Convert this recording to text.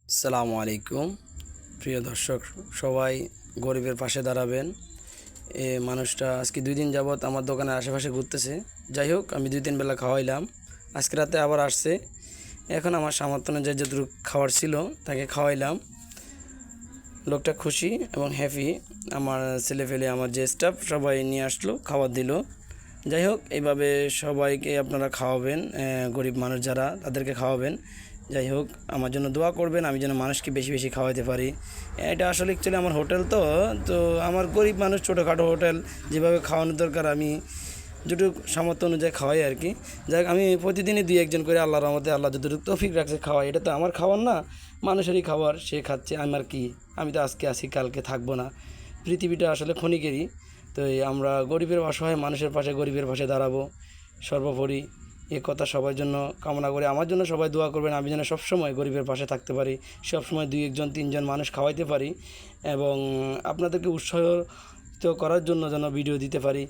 আসসালামু আলাইকুম। প্রিয় দর্শক, সবাই গরিবের পাশে দাঁড়াবেন। মানুষটা আজকে 2 দিন যাবৎ আমার দোকানের আশেপাশে ঘুরতেছে। যাই হোক, আমি 2-3 বেলা খাওয়াইলাম, আজকে রাতে আবার আসছে। এখন আমার সামর্থ্য অনুযায়ী যতটুকু খাওয়ার ছিল তাকে খাওয়াইলাম। লোকটা খুশি এবং হ্যাপি। আমার ছেলেপেলে, আমার যে স্টাফ সবাই নিয়ে আসলো, খাবার দিল। যাই হোক, এইভাবে সবাইকে আপনারা খাওয়াবেন, গরিব মানুষ যারা তাদেরকে খাওয়াবেন। যাই হোক, আমার জন্য দোয়া করবেন, আমি যেন মানুষকে বেশি বেশি খাওয়াতে পারি। এটা আসলে অ্যাকচুয়ালি আমার হোটেল, তো তো আমার গরিব মানুষ, ছোটোখাটো হোটেল, যেভাবে খাওয়ানো দরকার আমি যেটুকু সামর্থ্য অনুযায়ী খাওয়াই আর কি। যাই হোক, আমি প্রতিদিনই 2-1 জন করে আল্লাহর রহমতে, আল্লাহ যতটুকু তৌফিক রাখছে খাওয়াই। এটা তো আমার খাবার না, মানুষেরই খাবার, সে খাচ্ছে, আমার কি, আমি তো আজকে আসি কালকে থাকবো না। পৃথিবীটা আসলে ক্ষণিকেরই। তো আমরা গরিবের অসহায় মানুষের পাশে, গরিবের পাশে দাঁড়াবো সর্বোপরি। এ কথা সবার জন্য কামনা করি, আমার জন্য সবাই দোয়া করবেন, আমি যেন সবসময় গরিবের পাশে থাকতে পারি, সবসময় 2-1 জন 3 জন মানুষ খাওয়াইতে পারি এবং আপনাদেরকে উৎসাহিত করার জন্য যেন ভিডিও দিতে পারি।